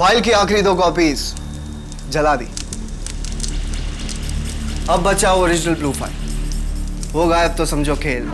File की आखिरी 2 copies जला दी। अब बचा ओरिजिनल ब्लू फाइल, वो गायब तो समझो खेल।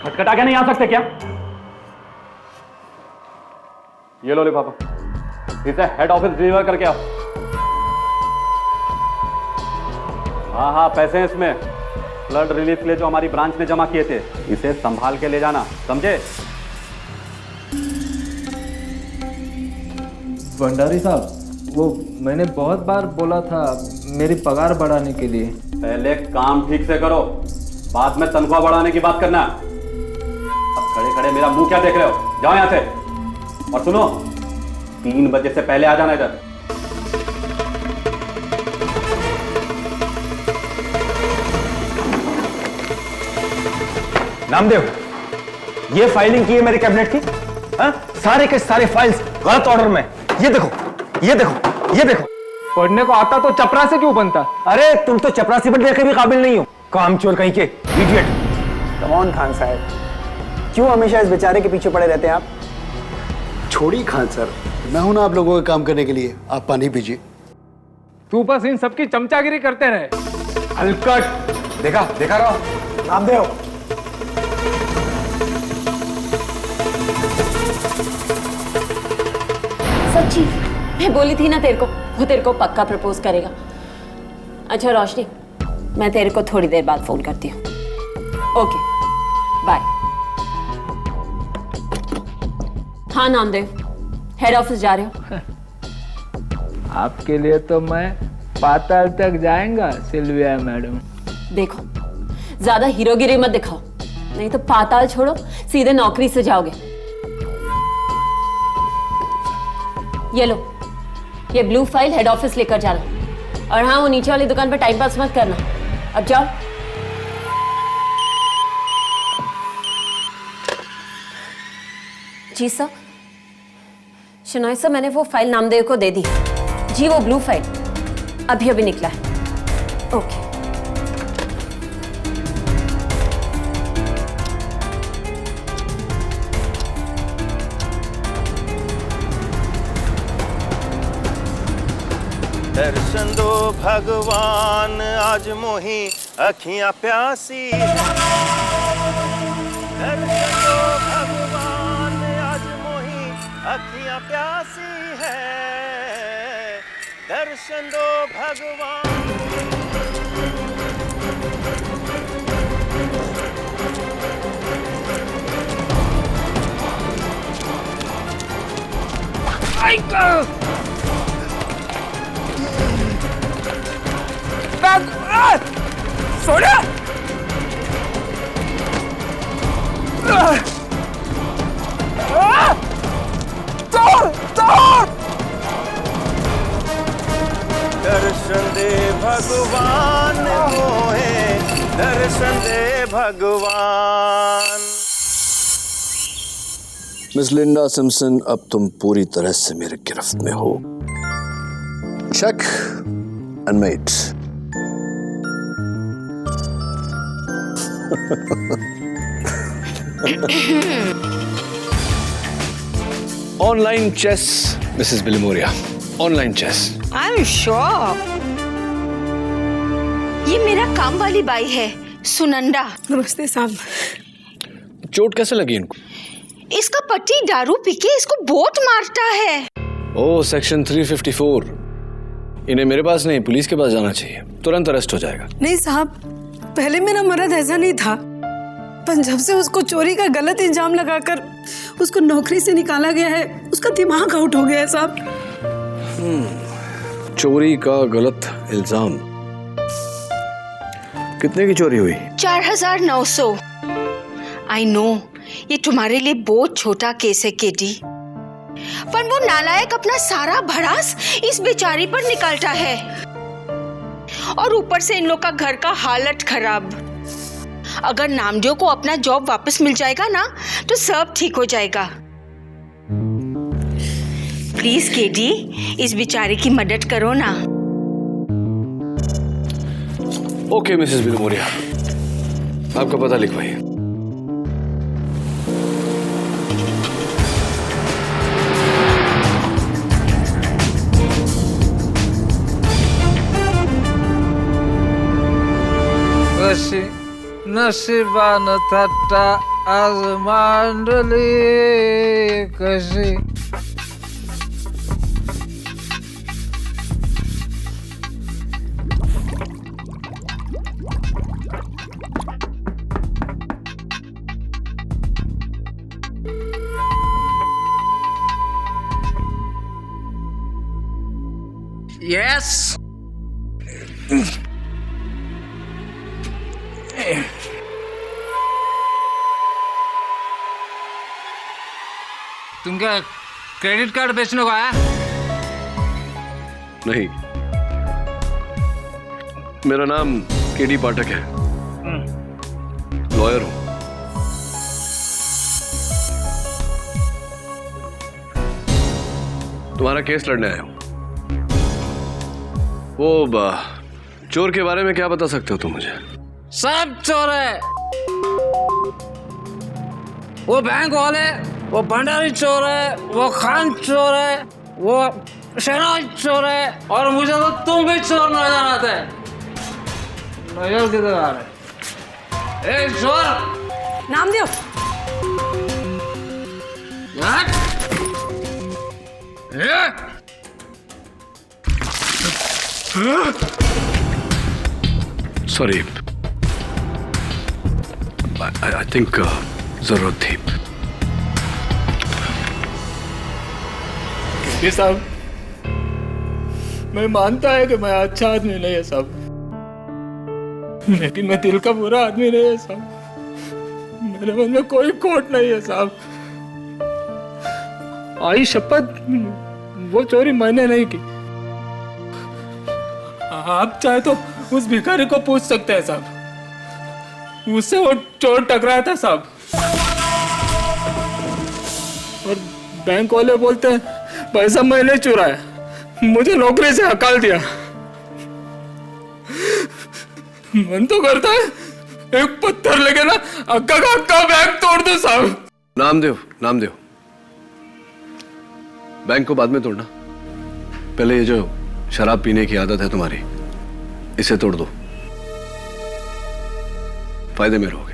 खटखटा के नहीं आ सकते क्या? ये लो लिफाफा, इसे हेड ऑफिस डिलीवर करके आओ। हाँ हाँ, पैसे हैं इसमें, फ्लड रिलीफ के लिए जो हमारी ब्रांच ने जमा किए थे। इसे संभाल के ले जाना, समझे? भंडारी साहब, वो मैंने बहुत बार बोला था मेरी पगार बढ़ाने के लिए। पहले काम ठीक से करो, बाद में तनख्वाह बढ़ाने की बात करना। अब खड़े खड़े मेरा मुंह क्या देख रहे हो? जाओ यहां से। और सुनो, 3 बजे से पहले आ जाना इधर। नामदेव, ये फाइलिंग की है मेरे कैबिनेट की? हाँ? सारे के सारे फाइल्स गलत ऑर्डर में। ये देखो, ये देखो, ये देखो। पढ़ने को आता तो चपरासी क्यों बनता? अरे तुम तो चपरासी बनने के भी काबिल नहीं हो, कामचोर कहीं के, इडियट। कम ऑन खान साहब, क्यों हमेशा इस बेचारे के पीछे पड़े रहते हैं आप? छोड़िए खान सर, मैं हूं ना आप लोगों के काम करने के लिए। आप पानी पीजिए। तू बस इन सबकी चमचागिरी करते रहे। हलकट, देखा देखा रहो। नामदेव, सच्ची मैं बोली थी ना तेरे को, वो तेरे को पक्का प्रपोज करेगा। अच्छा रोशनी, मैं तेरे को थोड़ी देर बाद फोन करती हूँ। Okay bye. हाँ नामदेव, हेड ऑफिस जा रहे हो? आपके लिए तो मैं पाताल तक जाएगा सिल्विया मैडम। देखो, ज्यादा हीरोगिरी मत दिखाओ, नहीं तो पाताल छोड़ो सीधे नौकरी से जाओगे। ये लो, ये ब्लू फाइल हेड ऑफिस लेकर जाना। और हाँ, वो नीचे वाली दुकान पर टाइम पास मत करना। अब जाओ। जी सर। शनॉय सर, मैंने वो फाइल नामदेव को दे दी जी। वो ब्लू फाइल अभी अभी निकला है। ओके। दर्शन दो भगवान, आज मोही अखियां प्यासी है। दर्शन दो भगवान, आज मोही अखियां प्यासी है। दर्शन दो भगवान। सोनिया! दर्शन दे भगवान मोहे, दर्शन दे भगवान। मिस लिंडा सिम्पसन, अब तुम पूरी तरह से मेरे गिरफ्त में हो। Check and mate. Online chess Mrs Bilimoria, online chess. I am sure. ये मेरा काम वाली बाई है, सुनंदा। नमस्ते साहब। चोट कैसे लगी इनको? इसका पति दारू पी के इसको बहुत मारता है। ओह, सेक्शन 354। इन्हें मेरे पास नहीं, पुलिस के पास जाना चाहिए, तुरंत अरेस्ट हो जाएगा। नहीं साहब, पहले मेरा मर्द ऐसा नहीं था, पर जब से उसको चोरी का गलत इल्जाम लगाकर उसको नौकरी से निकाला गया है, उसका दिमाग आउट हो गया है साहब। चोरी का गलत इल्जाम। कितने की चोरी हुई? 4900। आई नो, ये तुम्हारे लिए बहुत छोटा केस है केडी, पर वो नालायक अपना सारा भड़ास इस बेचारी पर निकालता है, और ऊपर से इन लोग का घर का हालत खराब। अगर नामदेव को अपना जॉब वापस मिल जाएगा ना तो सब ठीक हो जाएगा। प्लीज केडी, इस बेचारे की मदद करो ना। ओके मिसेस बिलमोरिया, आपका पता लिखवाइए। कशी नशिबानं थट्टा आज मांडली कशी। यस तुमका क्रेडिट कार्ड बेचने को आया? नहीं, मेरा नाम केडी पाठक है, लॉयर हूं। तुम्हारा केस लड़ने आया हूं। वो चोर के बारे में क्या बता सकते हो तुम मुझे? सब चोर है, वो बैंक वाले, वो भंडारी चोर है, वो खान चोर है, वो शहनाज चोर है, और मुझे तो तुम भी चोर नजर आते हैं। नजर किधर आ रहे? ए चोर! नामदेव, सॉरी, आई थिंक जरूरत थी। ये साहब, मैं मानता है कि मैं अच्छा आदमी नहीं है साहब, लेकिन मैं दिल का बुरा आदमी नहीं है साहब। मेरे मन में कोई खोट नहीं है साहब। आई शपथ, वो चोरी मैंने नहीं की। आप चाहे तो उस भिखारी को पूछ सकते हैं साहब, उससे वो चोर टकराया था साहब। और बैंक वाले बोलते हैं पैसा मैंने चुराया, मुझे नौकरी से हकाल दिया। मन तो करता है एक पत्थर लेके ना अक्का का अक्का बैंक तोड़ दो साहब। नामदेव, नामदेव, बैंक को बाद में तोड़ना, पहले ये जो शराब पीने की आदत है तुम्हारी, इसे तोड़ दो, फायदे में रहोगे।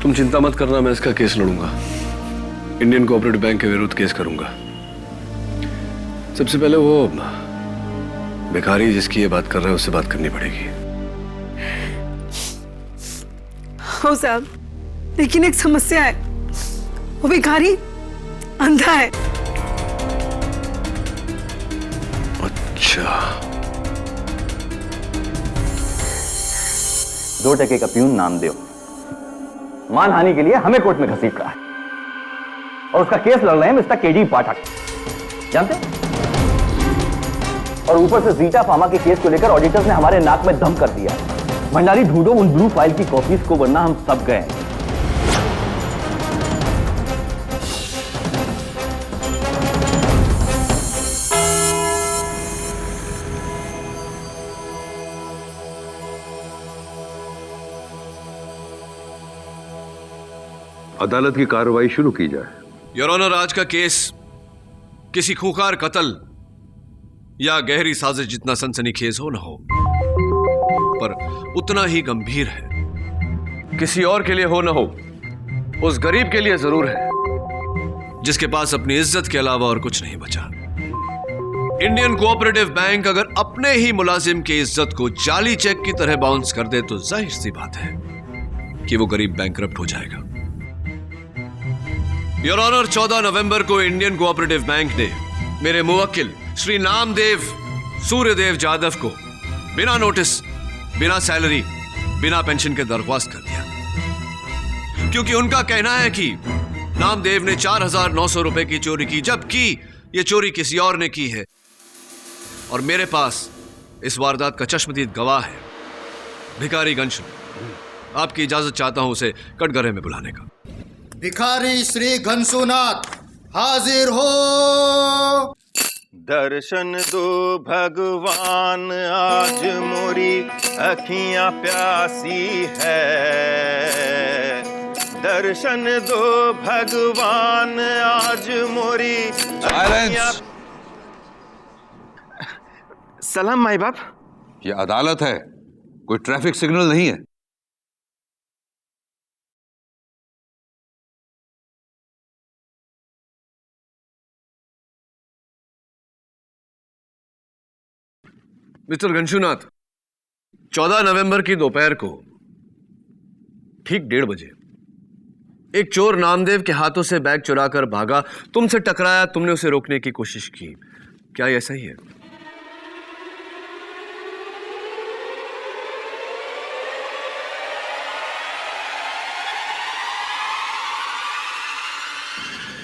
तुम चिंता मत करना, मैं इसका केस लड़ूंगा, इंडियन कोऑपरेटिव बैंक के विरुद्ध केस करूंगा। सबसे पहले वो भिखारी जिसकी ये बात कर रहा है उससे बात करनी पड़ेगी। हो साहब, लेकिन एक समस्या है, वो भिखारी अंधा है। अच्छा, 2 टके का प्यून नामदेव मानहानि के लिए हमें कोर्ट में घसीट रहा है, और उसका केस लड़ रहे हैं मिस्टर केडी पाठक, जानते? और ऊपर से जीटा फार्मा के केस को लेकर ऑडिटर्स ने हमारे नाक में दम कर दिया। भंडारी, ढूंढो उन ब्लू फाइल की कॉपीज को, वरना हम सब गए। अदालत की कार्रवाई शुरू की जाए। योर ऑनर, आज का केस किसी खूंखार कत्ल या गहरी साजिश जितना सनसनीखेज हो ना हो, पर उतना ही गंभीर है। किसी और के लिए हो ना हो, उस गरीब के लिए जरूर है जिसके पास अपनी इज्जत के अलावा और कुछ नहीं बचा। इंडियन कोऑपरेटिव बैंक अगर अपने ही मुलाजिम की इज्जत को जाली चेक की तरह बाउंस कर दे तो जाहिर सी बात है कि वो गरीब बैंकरप्ट हो जाएगा। योर ऑनर, 14 नवंबर को इंडियन कोऑपरेटिव बैंक ने मेरे मुवक्किल श्री नामदेव सूर्यदेव जादव को बिना नोटिस, बिना सैलरी, बिना पेंशन के दरख्वास्त कर दिया। क्योंकि उनका कहना है कि नामदेव ने 4,900 रुपए की चोरी की, जबकि यह चोरी किसी और ने की है। और मेरे पास इस वारदात का चश्मदीद गवाह है, भिखारी घनशू। आपकी इजाजत चाहता हूं उसे कटघरे में बुलाने का। भिखारी श्री घनसूनाथ हाजिर हो। दर्शन दो भगवान, आज मोरी अखियां प्यासी है। दर्शन दो भगवान, आज मोरी अखियां। सलाम माई बाप। ये अदालत है, कोई ट्रैफिक सिग्नल नहीं है। मिस्टर घनशूनाथ, 14 नवंबर की दोपहर को ठीक 1:30 बजे एक चोर नामदेव के हाथों से बैग चुराकर भागा, तुमसे टकराया, तुमने उसे रोकने की कोशिश की। क्या यह सही है?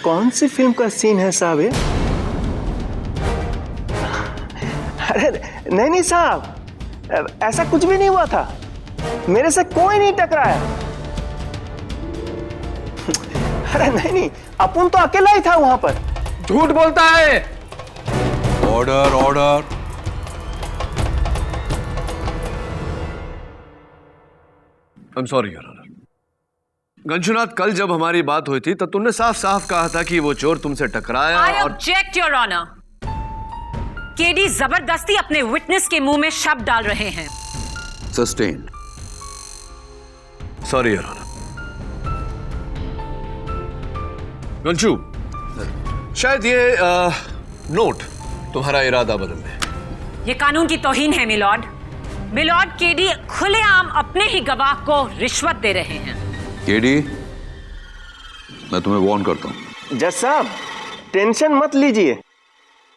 कौन सी फिल्म का सीन है साहब ये? अरे नहीं साहब, ऐसा कुछ भी नहीं हुआ था। मेरे से कोई नहीं टकराया। अरे नहीं, अपुन तो अकेला ही था वहां पर। झूठ बोलता है। Order order. I am sorry your honour. Ghanshunath, कल जब हमारी बात हुई थी तो तुमने साफ साफ कहा था कि वो चोर तुमसे टकराया। I object, Your Honor. KD जबरदस्ती अपने विटनेस के मुंह में शब्द डाल रहे हैं। Sustained. Sorry your honour. Ghanshu, शायद ये नोट तुम्हारा इरादा बदल दे। ये कानून की तौहीन है मिलॉर्ड। मिलॉर्ड, केडी खुलेआम अपने ही गवाह को रिश्वत दे रहे हैं। केडी, मैं तुम्हें वार्न करता हूं। जज साहब, टेंशन मत लीजिए।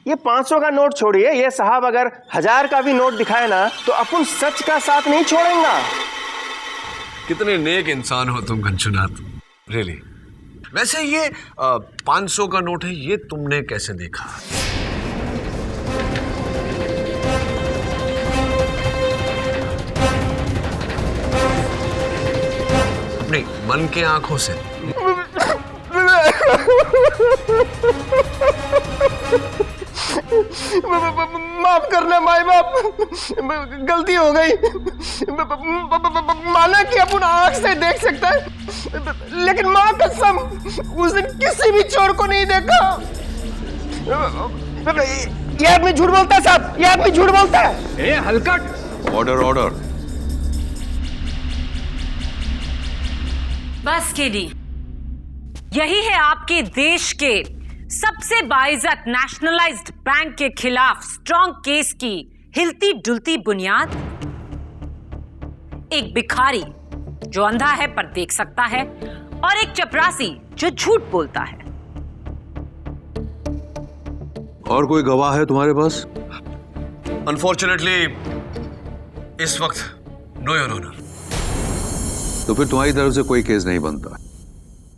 ये 500 का नोट छोड़िए, ये साहब अगर 1000 का भी नोट दिखाए ना तो अपन सच का साथ नहीं छोड़ेंगे। कितने नेक इंसान हो तुम घनशूनाथ, रियली। वैसे ये 500 का नोट है, ये तुमने कैसे देखा? अपनी मन के आंखों से। माफ करना माई बाप, गलती हो गई। माना कि अपन आंख से देख सकता है, लेकिन मां कसम उस दिन किसी भी चोर को नहीं देखा। ये आदमी झूठ बोलता है साहब, ये आदमी झूठ बोलता है। ए हलकट। Order order. बस केडी, यही है आपके देश के सबसे बाइज्जत नेशनलाइज्ड बैंक के खिलाफ स्ट्रॉन्ग केस की हिलती डुलती बुनियाद। एक भिखारी जो अंधा है पर देख सकता है, और एक चपरासी जो झूठ बोलता है। और कोई गवाह है तुम्हारे पास? अनफॉर्चुनेटली इस वक्त नो योर ऑनर। तो फिर तुम्हारी तरफ से कोई केस नहीं बनता।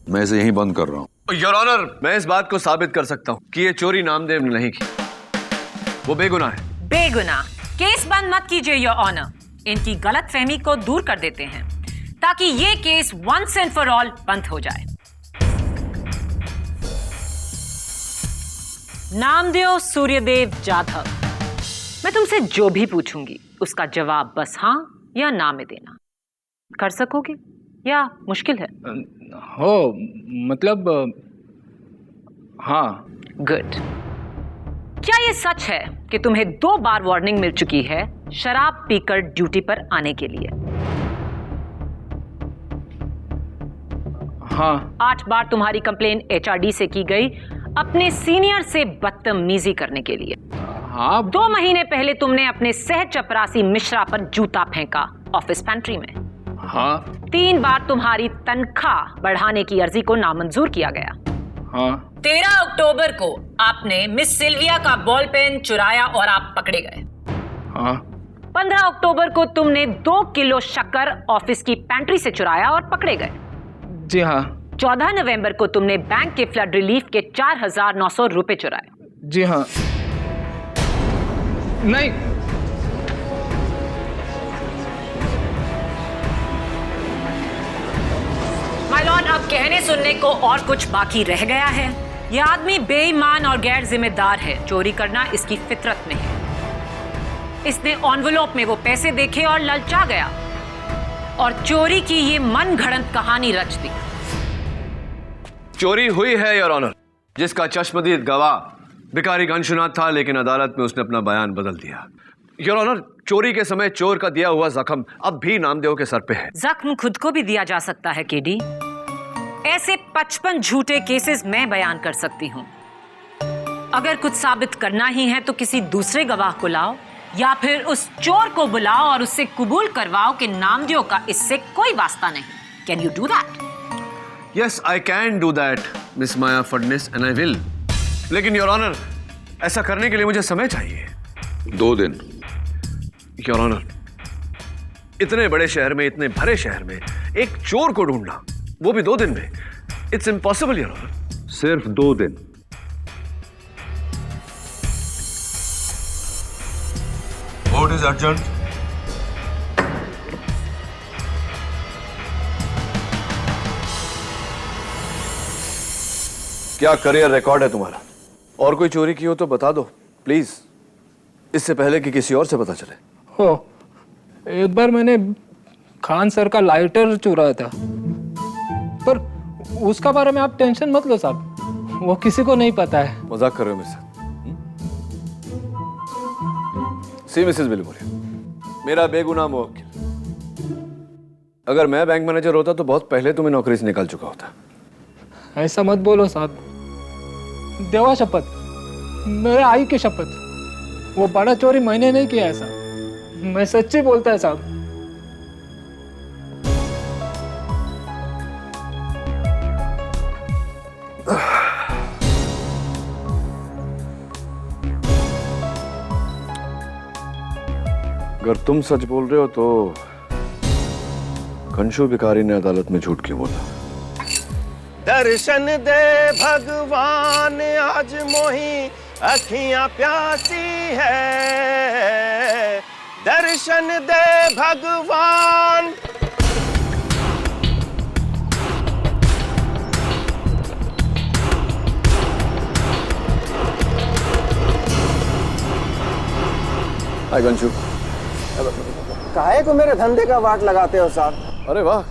मैं इसे यहीं बंद कर रहा हूं। योर ऑनर, मैं इस बात को साबित कर सकता हूं कि ये चोरी नामदेव ने नहीं की। वो बेगुनाह है। बेगुनाह? केस बंद मत कीजिए योर ऑनर। इनकी गलतफहमी को दूर कर देते हैं ताकि ये case once and for all बंद हो जाए। नामदेव सूर्यदेव जाधव, मैं तुमसे जो भी पूछूंगी उसका जवाब बस हाँ या ना में देना। कर सकोगे या मुश्किल है? हो, मतलब हाँ। गुड। क्या ये सच है कि तुम्हें 2 बार वार्निंग मिल चुकी है शराब पीकर ड्यूटी पर आने के लिए? हाँ। 8 बार तुम्हारी कंप्लेन HRD से की गई अपने सीनियर से बदतमीजी करने के लिए। हाँ। 2 महीने पहले तुमने अपने सह चपरासी मिश्रा पर जूता फेंका ऑफिस पेंट्री में। हाँ। 3 बार तुम्हारी तनख्वाह बढ़ाने की अर्जी को नामंजूर किया गया। हाँ। 13 अक्टूबर को आपने मिस सिल्विया का बॉल पेन चुराया और आप पकड़े गए। हाँ। 15 अक्टूबर को तुमने 2 किलो शक्कर ऑफिस की पेंट्री से चुराया और पकड़े गए। जी हाँ। 14 नवंबर को तुमने बैंक के फ्लड रिलीफ के 4,900 रुपए चुराए। जी हाँ। नहीं। माय लॉर्ड, अब कहने सुनने को और कुछ बाकी रह गया है। यह आदमी बेईमान और गैर जिम्मेदार है। चोरी करना इसकी फितरत में है। इसने एनवेलप में वो पैसे देखे और ललचा गया और चोरी की ये मन घड़ंत कहानी रच दी। चोरी हुई है योर ऑनर, जिसका चश्मदीद गवाह भिखारी अंशुनाथ था, लेकिन अदालत में उसने अपना बयान बदल दिया। योर ऑनर, चोरी के समय चोर का दिया हुआ जख्म अब भी नामदेव के सर पे है। जख्म खुद को भी दिया जा सकता है केडी। ऐसे 55 झूठे केसेस मैं बयान कर सकती हूँ। अगर कुछ साबित करना ही है तो किसी दूसरे गवाह को लाओ या फिर उस चोर को बुलाओ और उससे कबूल करवाओ कि नामदेव का इससे कोई वास्ता नहीं। Can you do that? Yes, I can do that miss Maya Phadnis and I will. लेकिन योर ऑनर, ऐसा करने के लिए मुझे समय चाहिए। 2 दिन। योर ऑनर, इतने बड़े शहर में, इतने भरे शहर में एक चोर को ढूंढना, वो भी 2 दिन में, इट्स इम्पॉसिबल योर ऑनर। सिर्फ 2 दिन। What is urgent? क्या करियर रिकॉर्ड है तुम्हारा? और कोई चोरी की हो तो बता दो प्लीज, इससे पहले कि किसी और से पता चले। हो, एक बार मैंने खान सर का लाइटर चुराया था, पर उसका बारे में आप टेंशन मत लो साहब, वो किसी को नहीं पता है। मजाक कर रहे हो मुझसे? सी मिसेस बिलमोरिया, मेरा बेगुनाह मुवक्किल, अगर मैं बैंक मैनेजर होता तो बहुत पहले तुम्हें नौकरी से निकाल चुका होता। ऐसा मत बोलो साहब, देवा शपथ, मेरे आई की शपथ, वो बड़ा चोरी मैंने नहीं किया ऐसा, मैं सच्ची बोलता है साहब। अगर तुम सच बोल रहे हो तो कंशु भिखारी ने अदालत में झूठ क्यों बोला? दर्शन दे भगवान आज मोही अखियां प्यासी है, दर्शन दे भगवान। हाय कंशु। काहे को मेरे धंधे का वाट लगाते हो साहब? अरे वाह,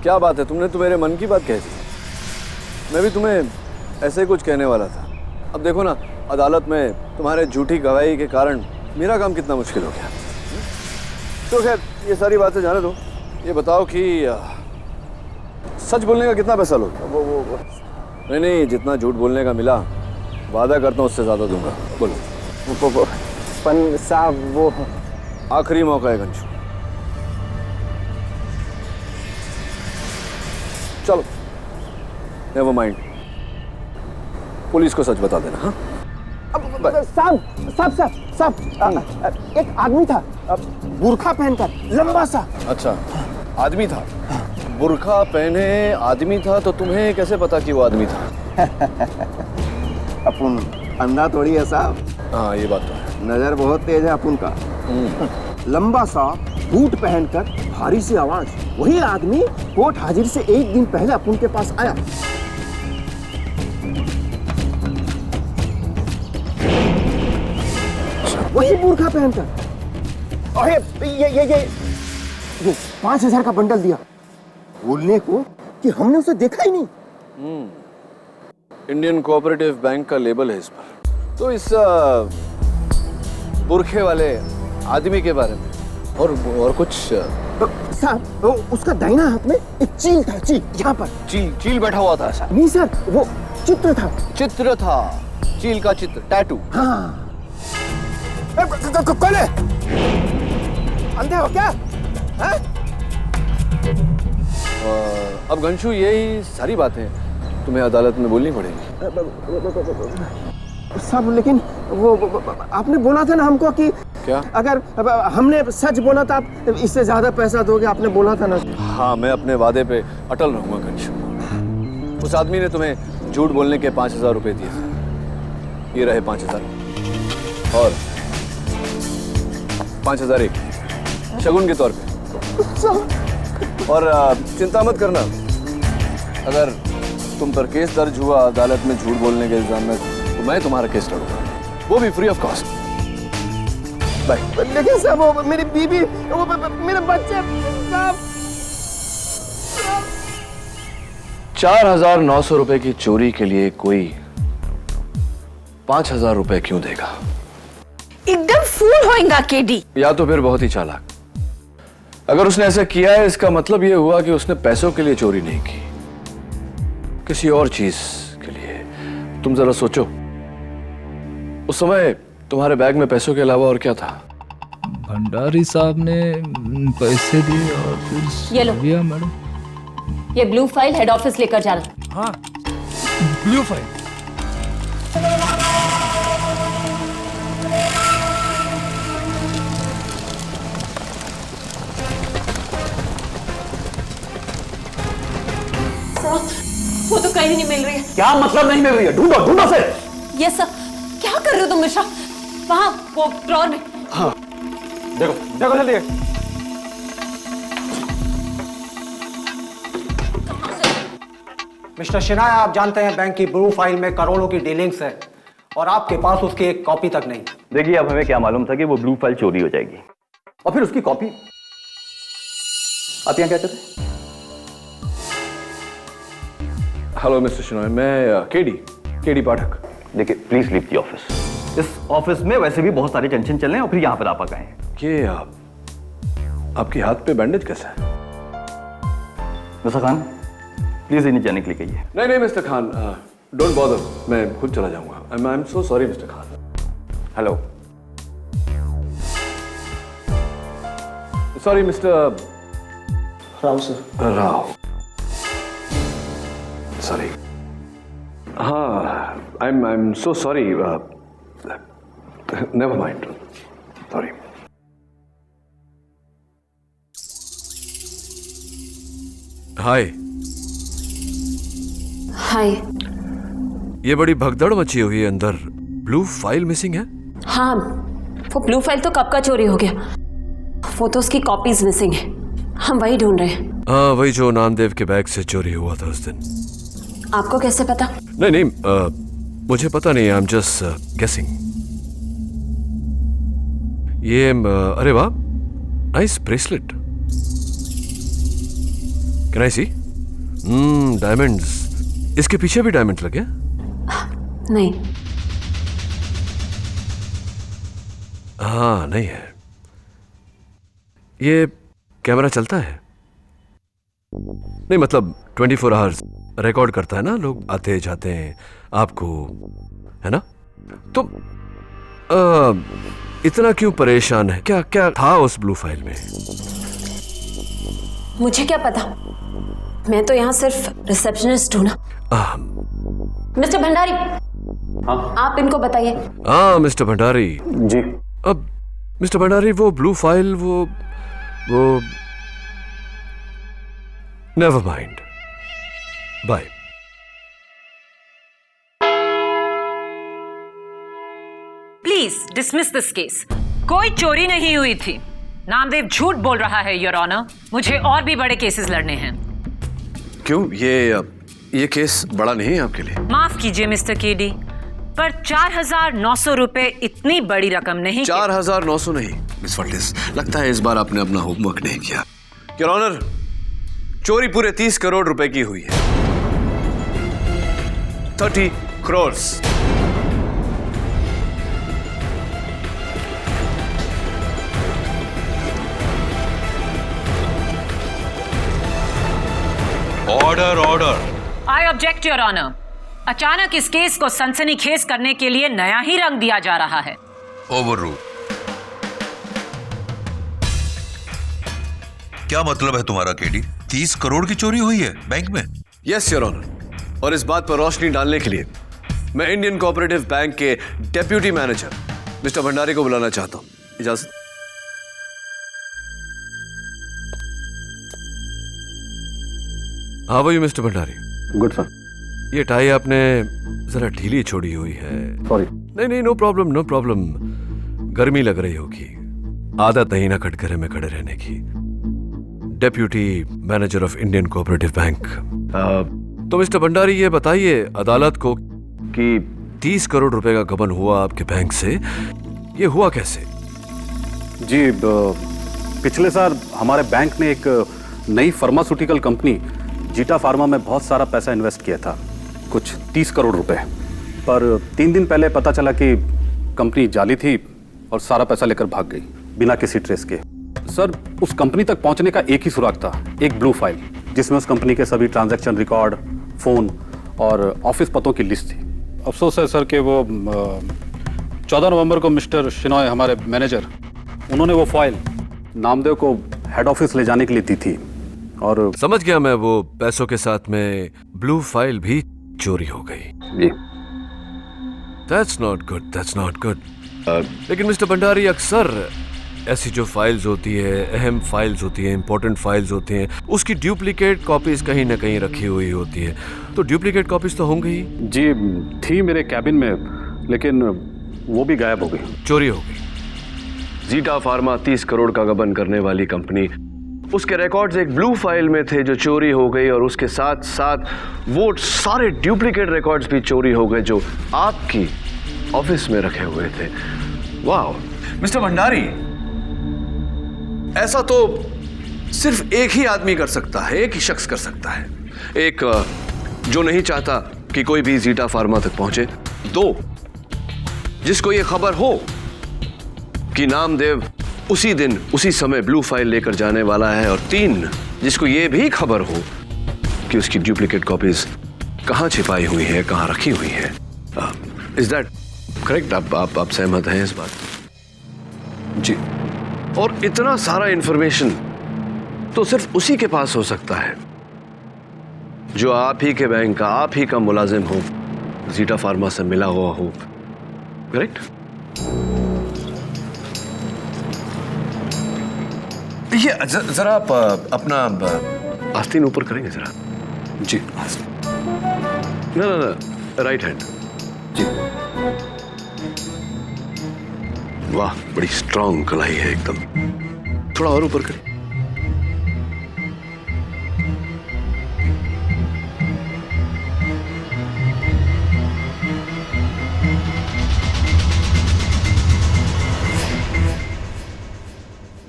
क्या बात है, तुमने तो मेरे मन की बात कह दी। मैं भी तुम्हें ऐसे ही कुछ कहने वाला था। अब देखो ना, अदालत में तुम्हारे झूठी गवाही के कारण मेरा काम कितना मुश्किल हो गया। तो खैर ये सारी बातें जाने दो, ये बताओ कि सच बोलने का कितना पैसा लोगे? वो नहीं, जितना झूठ बोलने का मिला वादा करता हूँ उससे ज्यादा दूंगा। बोलो। पन साहब वो आखिरी मौका है कंशु, चलो नेवर माइंड, पुलिस को सच बता देना। हाँ साहब, एक आदमी था बुर्खा पहनकर, लंबा सा। अच्छा, आदमी था, बुर्खा पहने आदमी था, तो तुम्हें कैसे पता कि वो आदमी था? अपन अंधा थोड़ी है साहब। हाँ ये बात तो है, नजर बहुत तेज है अपन का। लंबा सा बूट पहनकर, भारी सी आवाज, वही आदमी कोर्ट हाजिर से 1 दिन पहले अपन के पास आया। वही बुर्खा पहनकर, और ये 5,000 का बंडल दिया, बोलने को कि हमने उसे देखा ही नहीं। इंडियन कोऑपरेटिव बैंक का लेबल है इस पर। तो इस बुरखे वाले आदमी के बारे में और कुछ? साहब उसका दाहिना हाथ में एक चील था, चील यहाँ पर। चील बैठा हुआ था ऐसा? नहीं सर, वो चित्र था। चित्र था, चील का चित्र, टैटू। हाँ। कौन है? अंधे हो क्या? अब घंशु यही सारी बातें तुम्हें अदालत में बोलनी पड़ेगी। साहब लेकिन वो आपने बोला था ना हमको कि क्या? अगर अब हमने सच बोला तो आप इससे ज्यादा पैसा दोगे, आपने बोला था ना। हाँ, मैं अपने वादे पे अटल रहूंगा कंशु। उस आदमी ने तुम्हें झूठ बोलने के 5,000 रुपए दिए थे। ये रहे 5,000 और 5,000 एक शगुन के तौर पे। और चिंता मत करना, अगर तुम पर केस दर्ज हुआ अदालत में झूठ बोलने के इल्जाम में, तो मैं तुम्हारा केस लड़ूंगा, वो भी फ्री ऑफ कॉस्ट। बाय। लेकिन साहब वो मेरी बीबी, वो मेरे बच्चे, 4,900 रुपए की चोरी के लिए कोई 5,000 रुपए क्यों देगा? एकदम फूल होएगा केडी। या तो फिर बहुत ही चालाक। अगर उसने ऐसा किया है, इसका मतलब यह हुआ कि उसने पैसों के लिए चोरी नहीं की, किसी और चीज के लिए। तुम जरा सोचो, उस समय तुम्हारे बैग में पैसों के अलावा और क्या था? भंडारी साहब ने पैसे दिए और फिर ये लो। मैडम, ये ब्लू फाइल हेड ऑफिस लेकर जाना। हाँ, ब्लू फाइल। वो तो कहीं नहीं मिल रही है। क्या मतलब नहीं मिल रही है? ढूंढो ढूंढो फिर। ये सब क्या कर रहे हो तुम मिश्रा? वहां वो ड्रॉर में। हाँ, देखो देखो जल्दी। मिस्टर शिनाया, आप जानते हैं बैंक की ब्लू फाइल में करोड़ों की डीलिंग्स है और आपके पास उसकी एक कॉपी तक नहीं। देखिए, अब हमें क्या मालूम था कि वो ब्लू फाइल चोरी हो जाएगी, और फिर उसकी कॉपी। आप यहाँ क्या करते थे? हेलो मिस्टर शिनॉय, मैं केडी पाठक। देखिए, प्लीज लीव द ऑफिस। इस ऑफिस में वैसे भी बहुत सारे टेंशन चल रहे हैं और फिर यहाँ पर आप आ गए हैं। ये आपके हाथ पे बैंडेज कैसा है? मिस्टर खान, प्लीज इन्हें जाने के लिए कहिए। नहीं मिस्टर खान, डोंट बॉदर, मैं खुद चला जाऊंगा। I am so sorry mister Khan. Hello, sorry mister Rao sir. Rao, sorry. हाँ, I am so sorry. Never mind, sorry. Hi. Hi. ये बड़ी भगदड़ मची हुई है अंदर। ब्लू फाइल मिसिंग है? हाँ, वो ब्लू फाइल तो कब का चोरी हो गया। वो तो उसकी कॉपीज मिसिंग है, हम वही ढूंढ रहे हैं। हाँ, वही जो नामदेव के बैग से चोरी हुआ था उस दिन। आपको कैसे पता? नहीं, मुझे पता नहीं, आई एम जस्ट गेसिंग। ये अरे वाह, nice bracelet. Can I see? Diamonds. इसके पीछे भी डायमंड लगे? नहीं। हाँ, नहीं है। ये कैमरा चलता है? नहीं, मतलब 24 आवर्स रिकॉर्ड करता है ना, लोग आते जाते हैं आपको, है ना? तो इतना क्यों परेशान है? क्या क्या था उस ब्लू फाइल में? मुझे क्या पता, मैं तो यहाँ सिर्फ रिसेप्शनिस्ट हूँ ना। मिस्टर भंडारी। हाँ? आप इनको बताइए। हाँ मिस्टर भंडारी जी। अब मिस्टर भंडारी, वो ब्लू फाइल, वो never mind, bye. Please dismiss this case. कोई चोरी नहीं हुई थी। नामदेव झूठ बोल रहा है योर ऑनर। मुझे और भी बड़े केसेस लड़ने हैं। क्यों? ये केस बड़ा नहीं है आपके लिए? माफ कीजिए मिस्टर केडी, पर 4,900 रुपए इतनी बड़ी रकम नहीं। 4,900 नहीं मिस फर्टिस, लगता है इस बार आपने अपना होमवर्क नहीं किया। योर ऑनर, चोरी पूरे 30 करोड़ रुपए की हुई है। 30 crore. Order order. I object your honour. अचानक इस केस को सनसनीखेज करने के लिए नया ही रंग दिया जा रहा है। Over rule. क्या मतलब है तुम्हारा केडी? 30 करोड़ की चोरी हुई है बैंक में? यस योर ऑनर, और इस बात पर रोशनी डालने के लिए मैं इंडियन कोऑपरेटिव बैंक के डेप्यूटी मैनेजर मिस्टर भंडारी को बुलाना चाहता हूं। इजाजत। हाँ भाई मिस्टर भंडारी। Good sir. ये टाई आपने जरा ढीली छोड़ी हुई है। सॉरी। नहीं नहीं, नो प्रॉब्लम नो प्रॉब्लम। गर्मी लग रही होगी, आदत नहीं ना कटघरे में खड़े रहने की। Deputy manager of Indian cooperative bank. तो मिस्टर भंडारी ये बताइए अदालत को कि 30 करोड़ रुपए का गबन हुआ आपके बैंक से, ये हुआ कैसे? जी, पिछले साल हमारे बैंक ने एक नई फार्मास्यूटिकल कंपनी जीटा फार्मा में बहुत सारा पैसा इन्वेस्ट किया था, कुछ 30 करोड़ रुपए। पर 3 दिन पहले पता चला कि कंपनी जाली थी और सारा पैसा लेकर भाग गई बिना किसी ट्रेस के। सर, उस कंपनी तक पहुंचने का एक ही सुराग था, एक ब्लू फाइल जिसमें उस कंपनी के सभी ट्रांजैक्शन रिकॉर्ड, फोन और ऑफिस पतों की लिस्ट थी। अफसोस है सर कि वो 14 नवंबर को मिस्टर शिनॉय, हमारे मैनेजर, उन्होंने वो फाइल नामदेव को हेड ऑफिस ले जाने के लिए दी थी। और समझ गया मैं, वो पैसों के साथ में ब्लू फाइल भी चोरी हो गई। That's not good, that's not good। लेकिन मिस्टर भंडारी, अक्सर ऐसी जो फाइल्स होती है, अहम फाइल्स होती है, इंपॉर्टेंट फाइल्स होती हैं, उसकी डुप्लीकेट कॉपीज कहीं ना कहीं रखी हुई होती है, तो डुप्लीकेट कॉपीज तो होंगी ही। जी, थी मेरे कैबिन में, लेकिन वो भी गायब हो गई, चोरी हो गई। जीटा फार्मा 30 करोड़ का गबन करने वाली कंपनी, उसके रिकॉर्ड्स एक ब्लू फाइल में थे जो चोरी हो गई, और उसके साथ साथ वो सारे डुप्लीकेट रिकॉर्ड्स भी चोरी हो गए जो आपकी ऑफिस में रखे हुए थे। वाह मिस्टर भंडारी, ऐसा तो सिर्फ एक ही आदमी कर सकता है, एक ही शख्स कर सकता है। एक, जो नहीं चाहता कि कोई भी जीटा फार्मा तक पहुंचे। 2, जिसको यह खबर हो कि नामदेव उसी दिन उसी समय ब्लू फाइल लेकर जाने वाला है। और 3, जिसको यह भी खबर हो कि उसकी डुप्लीकेट कॉपीज कहां छिपाई हुई है, कहां रखी हुई है। Is that correct? आप सहमत हैं इस बात? जी। और इतना सारा इंफॉर्मेशन तो सिर्फ उसी के पास हो सकता है जो आप ही के बैंक का, आप ही का मुलाजिम हो, जीटा फार्मा से मिला हुआ हो। करेक्ट? ये जरा आप अपना आस्तीन ऊपर करेंगे जरा? जी। ना, राइट हैंड। जी। वाह, बड़ी स्ट्रांग कलाई है एकदम। थोड़ा और ऊपर करें।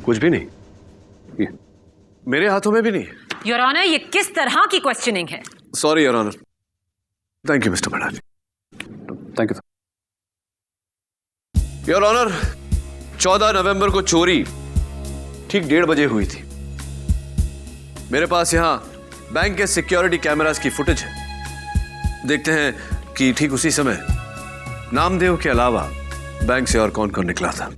कुछ भी नहीं, मेरे हाथों में भी नहीं। योर ऑनर, ये किस तरह की क्वेश्चनिंग है? Sorry your honour. Thank you Mr Bhandari. Thank you. Your honour, 14 नवंबर को चोरी ठीक 1:30 बजे हुई थी। मेरे पास यहां बैंक के सिक्योरिटी कैमरास की फुटेज है। देखते हैं कि ठीक उसी समय नामदेव के अलावा बैंक से और कौन कौन निकला था।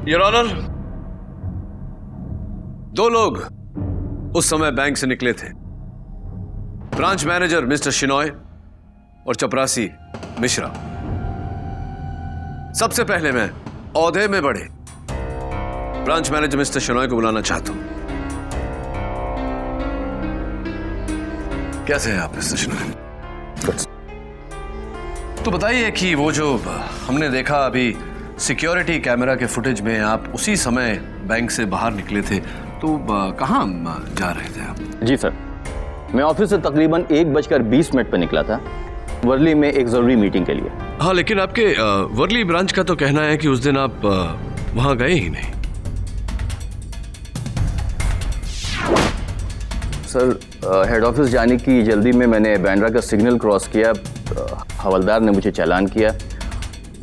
योर ऑनर, 2 लोग उस समय बैंक से निकले थे। ब्रांच मैनेजर मिस्टर शिनॉय और चपरासी मिश्रा। सबसे पहले मैं औहदे में बढ़े ब्रांच मैनेजर मिस्टर शिनॉय को बुलाना चाहता हूं। कैसे हैं आप मिस्टर शिनॉय? तो बताइए कि वो जो हमने देखा अभी सिक्योरिटी कैमरा के फुटेज में, आप उसी समय बैंक से बाहर निकले थे, तो कहाँ जा रहे थे आप? जी सर, मैं ऑफिस से तकरीबन 1:20 पर निकला था, वर्ली में एक जरूरी मीटिंग के लिए। हाँ, लेकिन आपके वर्ली ब्रांच का तो कहना है कि उस दिन आप वहां गए ही नहीं। सर, हेड ऑफिस जाने की जल्दी में मैंने बैंड्रा का सिग्नल क्रॉस किया, हवलदार ने मुझे चालान किया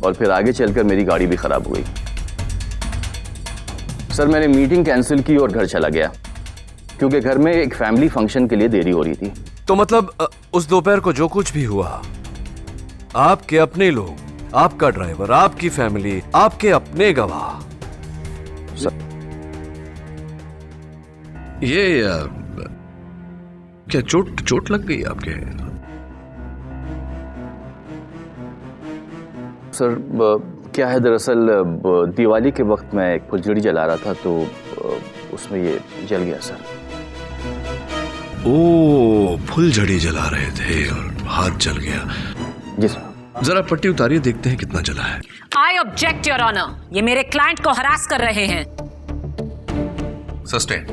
और फिर आगे चलकर मेरी गाड़ी भी खराब हो गई। सर मैंने मीटिंग कैंसिल की और घर चला गया क्योंकि घर में एक फैमिली फंक्शन के लिए देरी हो रही थी। तो मतलब उस दोपहर को जो कुछ भी हुआ, आपके अपने लोग, आपका ड्राइवर, आपकी फैमिली, आपके अपने गवाह, सर ये क्या चोट लग गई आपके? सर क्या है, दरअसल दिवाली के वक्त मैं एक फुलझड़ी जला रहा था तो उसमें ये जल गया सर। ओ, फुलझड़ी जला रहे थे और हाथ जल गया। जी सर। जरा पट्टी उतारिए, देखते हैं कितना जला है। आई ऑब्जेक्ट योर ऑनर, ये मेरे क्लाइंट को हरास कर रहे हैं। सस्टेन।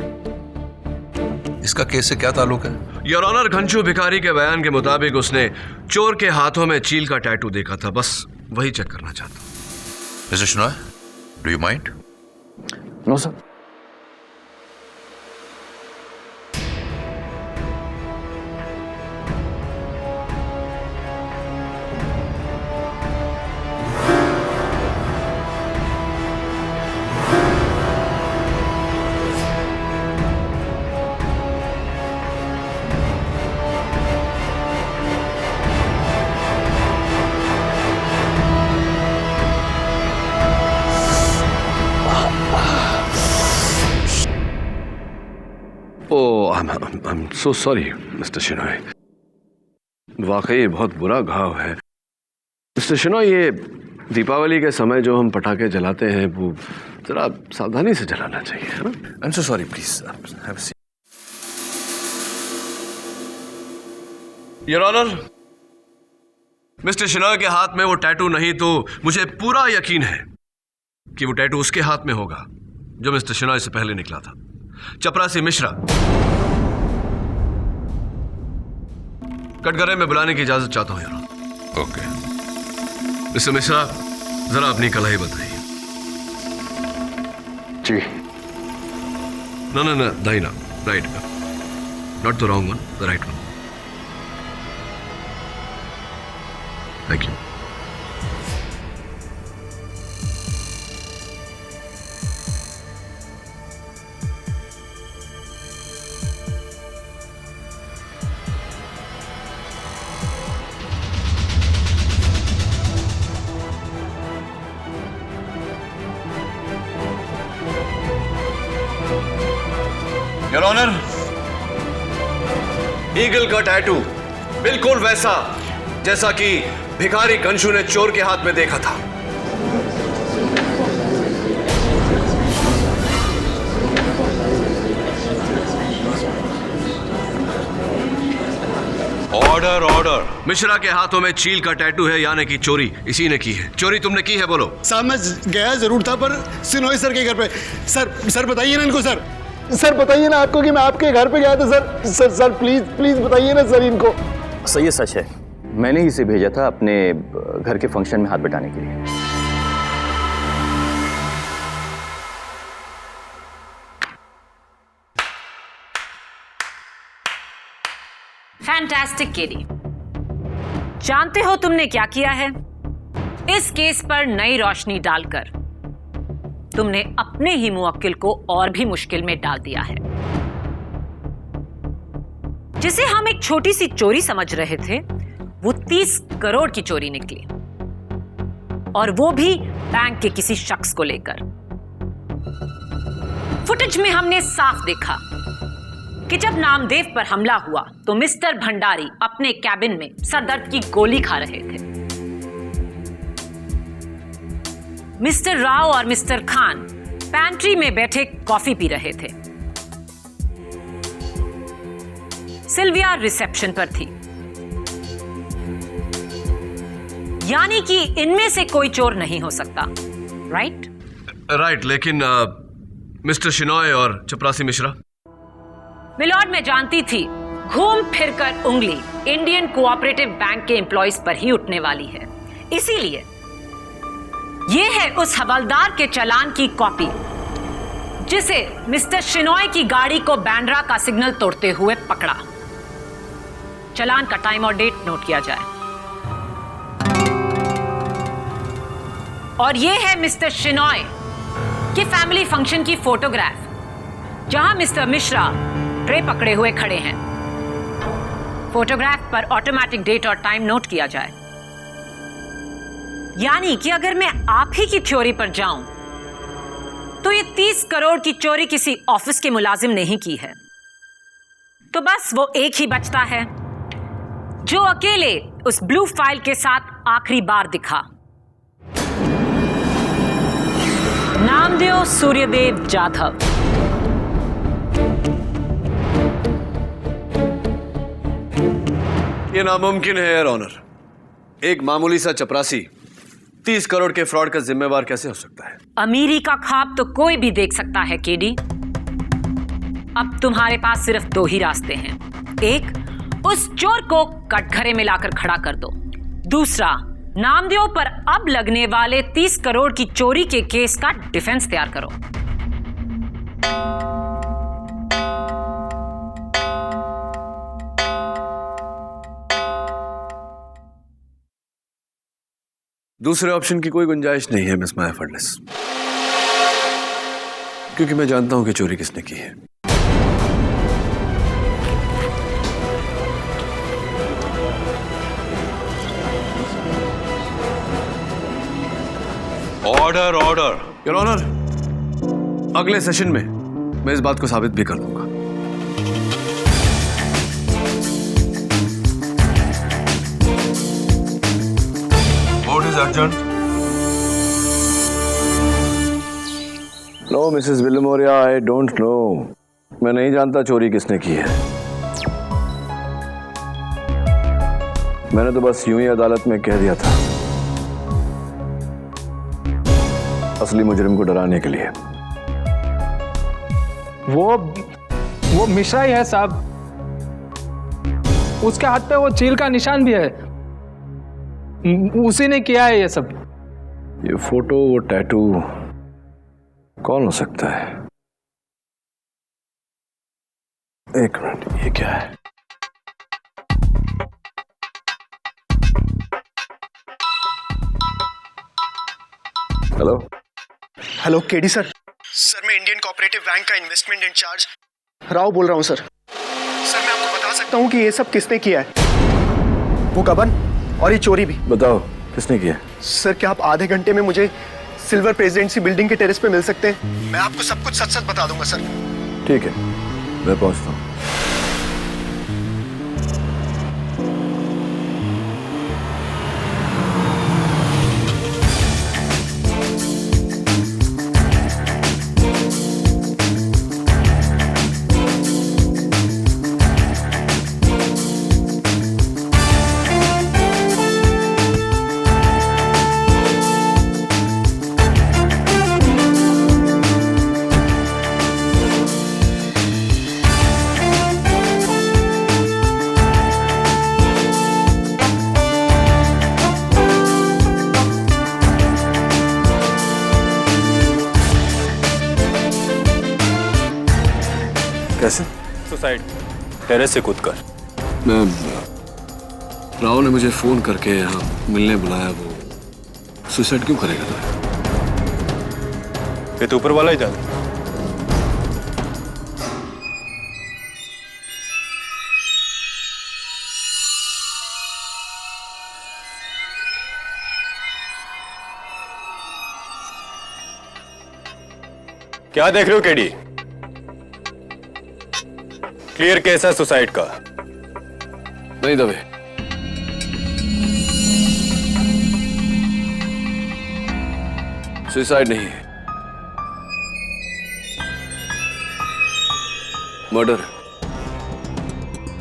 इसका केस से क्या ताल्लुक है? योर ऑनर, घनशू भिखारी के बयान के मुताबिक उसने चोर के हाथों में चील का टैटू देखा था, बस वही चेक करना चाहता हूं। Mr Shenoy, do you mind? No sir. I'm so sorry, Mr Shenoy. वाकई बहुत बुरा घाव है। मिस्टर शिनॉय, ये दीपावली के समय जो हम पटाखे जलाते हैं वो जरा सावधानी से जलाना चाहिए, है ना? I'm so sorry, please. Have a seat. Your honour, Mr Shenoy के हाथ में वो टैटू नहीं तो मुझे पूरा यकीन है कि वो टैटू उसके हाथ में होगा जो मिस्टर शिनॉय से पहले निकला था, चपरासी मिश्रा। कटघरे में बुलाने की इजाजत चाहता हूं यार। ओके। मिस्टर मिश्रा, जरा अपनी कलाई बताइए। जी। No, दाहिना, right, not the wrong one, the right one. Thank you. Your honour, eagle का टैटू बिल्कुल वैसा जैसा कि भिखारी घनशू ने चोर के हाथ में देखा था। Order, order. मिश्रा के हाथों में चील का टैटू है, यानी कि चोरी इसी ने की है। चोरी तुमने की है, बोलो। साहब मैं गया जरूर था पर सिनोई सर के घर पे। सर बताइए ना इनको। सर बताइए ना आपको कि मैं आपके घर पे गया था। सर प्लीज बताइए ना सर इनको। सर ये सच है, मैंने ही इसे भेजा था अपने घर के फंक्शन में हाथ बटाने के लिए। फैंटास्टिक केडी, जानते हो तुमने क्या किया है? इस केस पर नई रोशनी डालकर तुमने अपने ही मुवक्किल को और भी मुश्किल में डाल दिया है। जिसे हम एक छोटी सी चोरी समझ रहे थे, वो 30 करोड़ की चोरी निकली, और वो भी बैंक के किसी शख्स को लेकर। फुटेज में हमने साफ देखा कि जब नामदेव पर हमला हुआ तो मिस्टर भंडारी अपने कैबिन में सरदर्द की गोली खा रहे थे। मिस्टर राव और मिस्टर खान पैंट्री में बैठे कॉफी पी रहे थे। सिल्विया रिसेप्शन पर थी। यानी कि इनमें से कोई चोर नहीं हो सकता, राइट? राइट, लेकिन मिस्टर शिनॉय और चपरासी मिश्रा? मिलॉर्ड, मैं जानती थी घूम फिरकर उंगली इंडियन कोऑपरेटिव बैंक के एम्प्लॉइज पर ही उठने वाली है। इसीलिए यह है उस हवलदार के चालान की कॉपी जिसे मिस्टर शिनॉय की गाड़ी को बैंड्रा का सिग्नल तोड़ते हुए पकड़ा। चालान का टाइम और डेट नोट किया जाए। और यह है मिस्टर शिनॉय कि फैमिली फंक्शन की फोटोग्राफ जहां मिस्टर मिश्रा ट्रे पकड़े हुए खड़े हैं, फोटोग्राफ पर ऑटोमेटिक डेट और टाइम नोट किया जाए। यानी कि अगर मैं आप ही की थ्योरी पर जाऊं तो ये 30 करोड़ की चोरी किसी ऑफिस के मुलाजिम ने ही की है। तो बस वो एक ही बचता है जो अकेले उस ब्लू फाइल के साथ आखिरी बार दिखा। नामदेव सूर्यदेव जाधव। ये नामुमकिन है योर ऑनर। एक मामूली सा चपरासी 30 करोड़ के फ्रॉड का जिम्मेवार कैसे हो सकता है? अमीरी का ख्वाब तो कोई भी देख सकता है केडी। अब तुम्हारे पास सिर्फ 2 ही रास्ते हैं। एक, उस चोर को कटघरे में लाकर खड़ा कर दो। दूसरा, नामदेव पर अब लगने वाले 30 करोड़ की चोरी के केस का डिफेंस तैयार करो। दूसरे ऑप्शन की कोई गुंजाइश नहीं है मिस माया फडनेस, क्योंकि मैं जानता हूं कि चोरी किसने की है। Order order. योर ऑनर, अगले सेशन में मैं इस बात को साबित भी कर दूंगा। What is urgent? No Mrs Wilmoria, I don't know. मैं नहीं जानता चोरी किसने की है। मैंने तो बस यूं ही अदालत में कह दिया था, असली मुजरिम को डराने के लिए। वो मिश्रा ही है साहब। उसके हाथ पे वो चील का निशान भी है। उसी ने किया है ये सब। ये फोटो, वो टैटू कौन हो सकता है? एक मिनट, ये क्या है? Hello hello KD sir. Sir मैं इंडियन कोऑपरेटिव बैंक का इन्वेस्टमेंट इंचार्ज राव बोल रहा हूँ सर। सर मैं आपको बता सकता हूँ कि ये सब किसने किया है, वो गबन और ये चोरी भी। बताओ किसने किया? सर क्या आप आधे घंटे में मुझे सिल्वर प्रेसिडेंसी बिल्डिंग के टेरेस पे मिल सकते हैं? मैं आपको सब कुछ सच सच बता दूंगा सर। ठीक है, मैं पहुंचता हूँ। कैसे? सुसाइड, टेरेस से कूदकर। मैं राव ने मुझे फोन करके यहाँ मिलने बुलाया। वो सुसाइड क्यों करेगा? ये तो ऊपर वाला ही जाने। क्या देख रहे हो केडी? क्लियर केस है सुसाइड का। नहीं दबे। सुसाइड नहीं है, मर्डर है।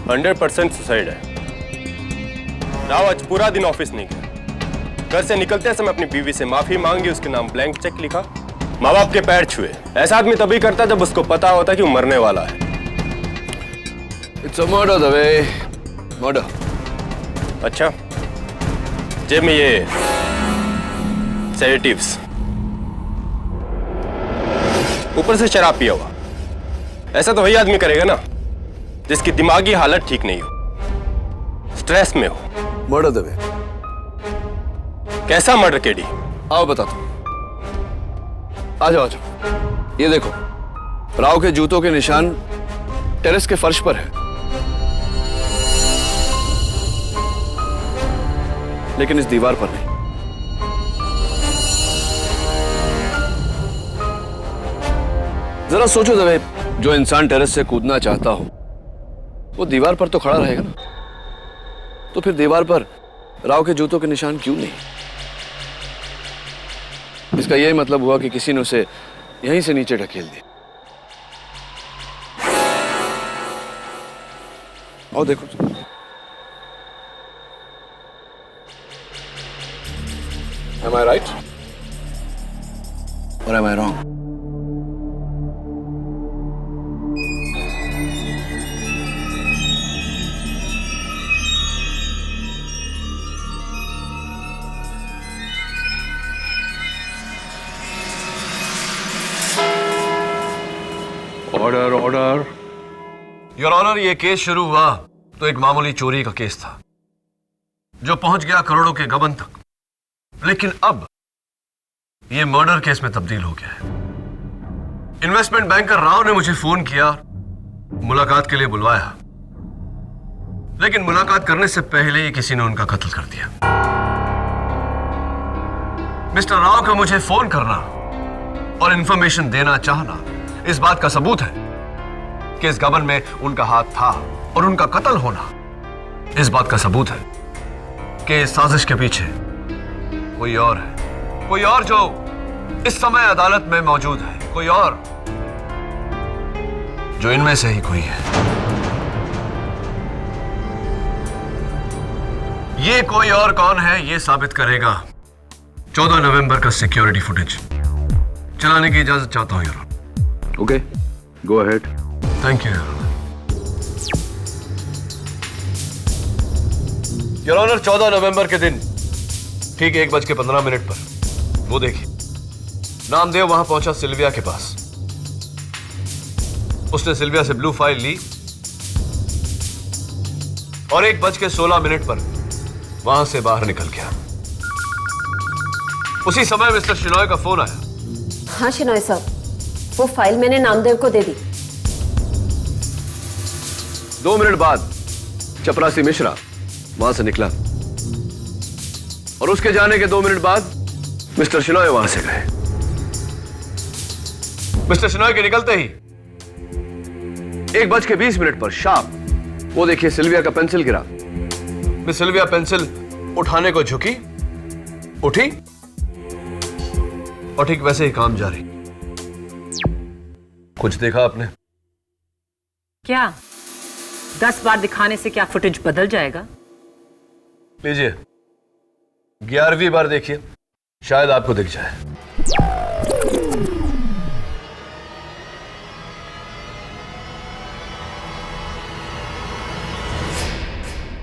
100% सुसाइड है। राव आज पूरा दिन ऑफिस नहीं गया। घर से निकलते समय अपनी बीवी से माफी मांगी, उसके नाम ब्लैंक चेक लिखा, माँ बाप के पैर छुए। ऐसा आदमी तभी करता जब उसको पता होता कि वो मरने वाला है। It's a murder, दबे। मर्डर। अच्छा, जेब में ये सेडेटिव्स, ऊपर से शराब पिया हुआ। ऐसा तो वही आदमी करेगा ना जिसकी दिमागी हालत ठीक नहीं हो, स्ट्रेस में हो। मर्डर दबे। कैसा मर्डर केडी? आओ बता दो। आ जाओ आ जाओ। ये देखो, राव के जूतों के निशान टेरेस के फर्श पर है, लेकिन इस दीवार पर नहीं। जरा सोचो दवे, जो इंसान टेरेस से कूदना चाहता हो वो दीवार पर तो खड़ा रहेगा ना, तो फिर दीवार पर राव के जूतों के निशान क्यों नहीं? इसका यही मतलब हुआ कि किसी ने उसे यहीं से नीचे ढकेल दिया। और देखो, am I right? Or am I wrong? Order order. Your honour, ये केस शुरू हुआ तो एक मामूली चोरी का केस था जो पहुंच गया करोड़ों के गबन तक, लेकिन अब ये मर्डर केस में तब्दील हो गया है। इन्वेस्टमेंट बैंकर राव ने मुझे फोन किया, मुलाकात के लिए बुलवाया, लेकिन मुलाकात करने से पहले ही किसी ने उनका कत्ल कर दिया। मिस्टर राव का मुझे फोन करना और इंफॉर्मेशन देना चाहना इस बात का सबूत है कि इस गबन में उनका हाथ था, और उनका कत्ल होना इस बात का सबूत है कि इस साजिश के पीछे कोई और है, कोई और जो इस समय अदालत में मौजूद है, कोई और जो इनमें से ही कोई है। ये कोई और कौन है ये साबित करेगा 14 नवंबर का सिक्योरिटी फुटेज। चलाने की इजाजत चाहता हूं यार। Okay, go ahead. Thank you your honour. 14 नवंबर के दिन ठीक 1:15 पर वो देखिए, नामदेव वहां पहुंचा सिल्विया के पास। उसने सिल्विया से ब्लू फाइल ली और 1:16 पर वहां से बाहर निकल गया। उसी समय मिस्टर शिनॉय का फोन आया। हाँ शिनॉय साहब, वो फाइल मैंने नामदेव को दे दी। 2 मिनट बाद चपरासी मिश्रा वहां से निकला और उसके जाने के 2 मिनट बाद मिस्टर शिनॉय वहां से गए। मिस्टर शिनॉय के निकलते ही 1:20 पर शार्प वो देखिए सिल्विया का पेंसिल गिरा। मिस सिल्विया पेंसिल उठाने को झुकी, उठी और ठीक वैसे ही काम जारी। कुछ देखा आपने? क्या 10 बार दिखाने से क्या फुटेज बदल जाएगा? लीजिए 11वीं बार देखिए, शायद आपको दिख जाए।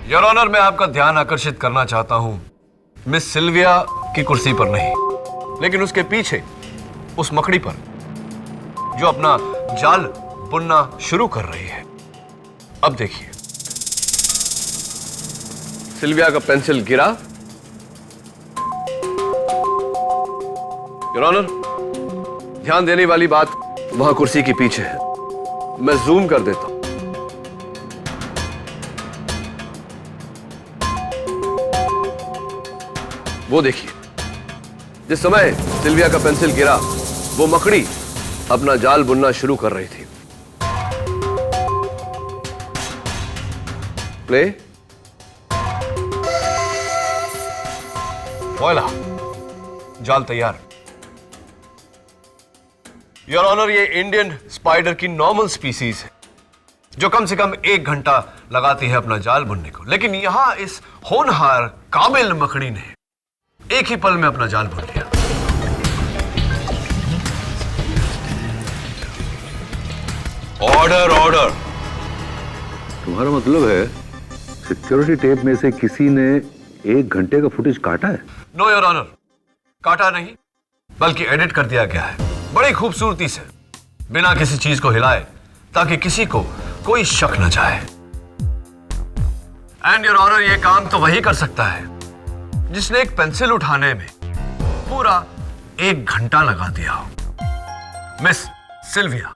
योर ऑनर, मैं आपका ध्यान आकर्षित करना चाहता हूं मिस सिल्विया की कुर्सी पर नहीं, लेकिन उसके पीछे उस मकड़ी पर जो अपना जाल बुनना शुरू कर रही है। अब देखिए, सिल्विया का पेंसिल गिरा। योर ऑनर, ध्यान देने वाली बात वहां कुर्सी के पीछे है। मैं जूम कर देता हूं। वो देखिए, जिस समय सिल्विया का पेंसिल गिरा वो मकड़ी अपना जाल बुनना शुरू कर रही थी। प्ले। वॉइला, जाल तैयार। योर ऑनर, ये इंडियन स्पाइडर की नॉर्मल स्पीसीज है जो कम से कम 1 घंटा लगाती है अपना जाल बुनने को, लेकिन यहां इस होनहार काबिल मकड़ी ने एक ही पल में अपना जाल बुन लिया। Order order. तुम्हारा मतलब है सिक्योरिटी टेप में से किसी ने 1 घंटे का फुटेज काटा है? नो योर ऑनर, काटा नहीं बल्कि एडिट कर दिया गया है बड़ी खूबसूरती से, बिना किसी चीज को हिलाए, ताकि किसी को कोई शक न जाए। एंड योर ऑनर, ये काम तो वही कर सकता है जिसने एक पेंसिल उठाने में पूरा 1 घंटा लगा दिया हो। Miss Sylvia.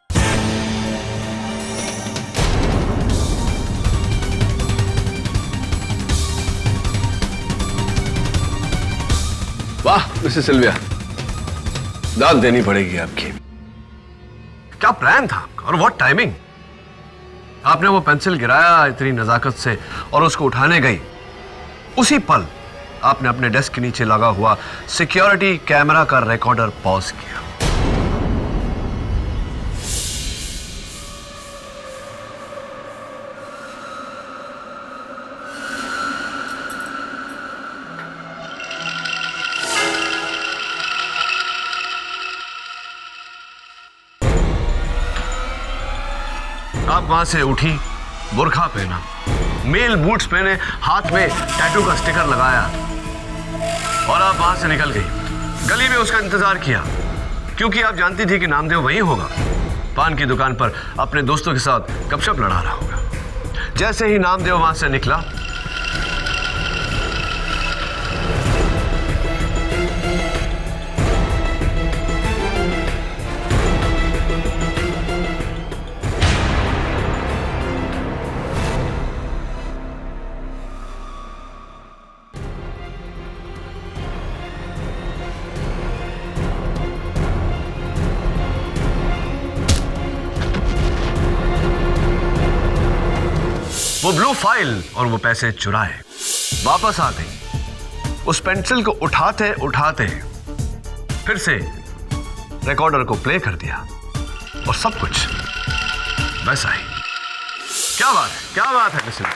वाह मिसेस सिल्विया, दाद देनी पड़ेगी आपकी। क्या प्लान था आपका और व्हाट टाइमिंग। आपने वो पेंसिल गिराया इतनी नजाकत से और उसको उठाने गई, उसी पल आपने अपने डेस्क के नीचे लगा हुआ सिक्योरिटी कैमरा का रिकॉर्डर पॉज किया। आप वहां से उठी, बुर्खा पहना, मेल बूट्स पहने, हाथ में टैटू का स्टिकर लगाया और आप वहां से निकल गई। गली में उसका इंतजार किया क्योंकि आप जानती थी कि नामदेव वहीं होगा, पान की दुकान पर अपने दोस्तों के साथ गपशप लड़ा रहा होगा। जैसे ही नामदेव वहां से निकला, वो ब्लू फाइल और वो पैसे चुराए वापस आ गई। उस पेंसिल को उठाते उठाते फिर से रिकॉर्डर को प्ले कर दिया और सब कुछ वैसा ही। क्या बात है, क्या बात है मिसेस।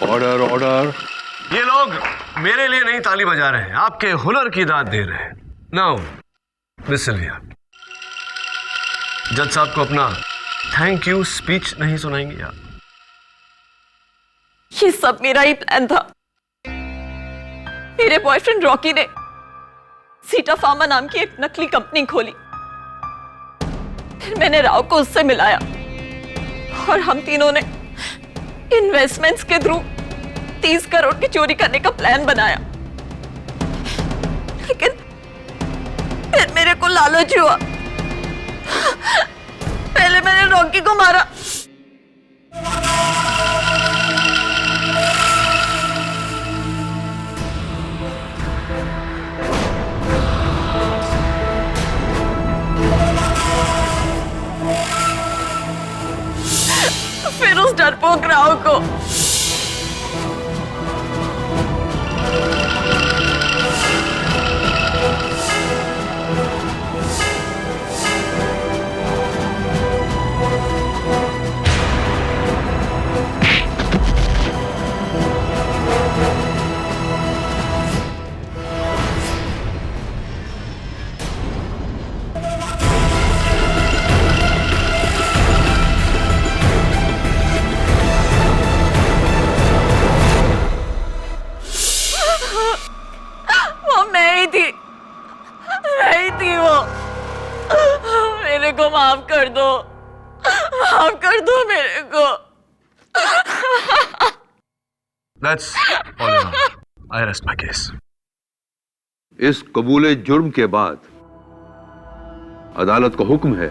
Order order. ये लोग मेरे लिए नहीं ताली बजा रहे हैं, आपके हुनर की दाद दे रहे हैं। नाउ मिस सिल्विया, जज साहब को अपना थैंक यू स्पीच नहीं सुनाएंगे आप? ये सब मेरा ही प्लान था। मेरे बॉयफ्रेंड रॉकी ने सीटा फार्मा नाम की एक नकली कंपनी खोली, फिर मैंने राव को उससे मिलाया और हम तीनों ने इन्वेस्टमेंट्स के थ्रू 30 करोड़ की चोरी करने का प्लान बनाया। लेकिन फिर मेरे को लालच हुआ, पहले मैंने रॉकी को मारा, फिर उस डरपोक राव को। मेरे को माफ कर दो, माफ कर दो मेरे को। That's all you know. I rest my case. इस कबूले जुर्म के बाद अदालत का हुक्म है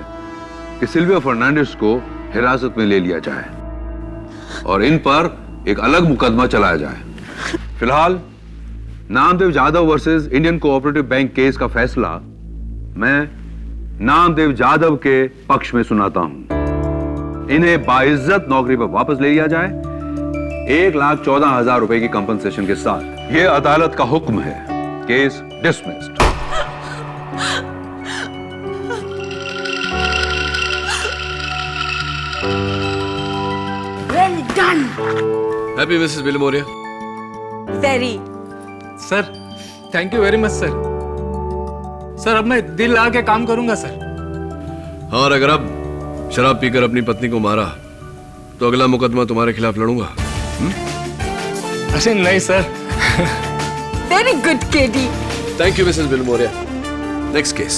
कि सिल्विया फर्नांडिस को हिरासत में ले लिया जाए और इन पर एक अलग मुकदमा चलाया जाए। फिलहाल Namdev Jadhav versus Indian cooperative bank case का फैसला मैं नामदेव जाधव के पक्ष में सुनाता हूं। इन्हें बाइज्जत नौकरी पर वापस ले लिया जाए 1,14,000 रुपए की कंपनसेशन के साथ। यह अदालत का हुक्म है। Case dismissed. Well done. Happy Mrs Bilimoria. Very. Sir thank you very much sir. Sir अब मैं दिल लगा के काम करूंगा सर। हाँ, और अगर अब शराब पीकर अपनी पत्नी को मारा तो अगला मुकदमा तुम्हारे खिलाफ लड़ूंगा। अरे नहीं sir. Very good KD. Thank you Mrs Bilimoria. Next case.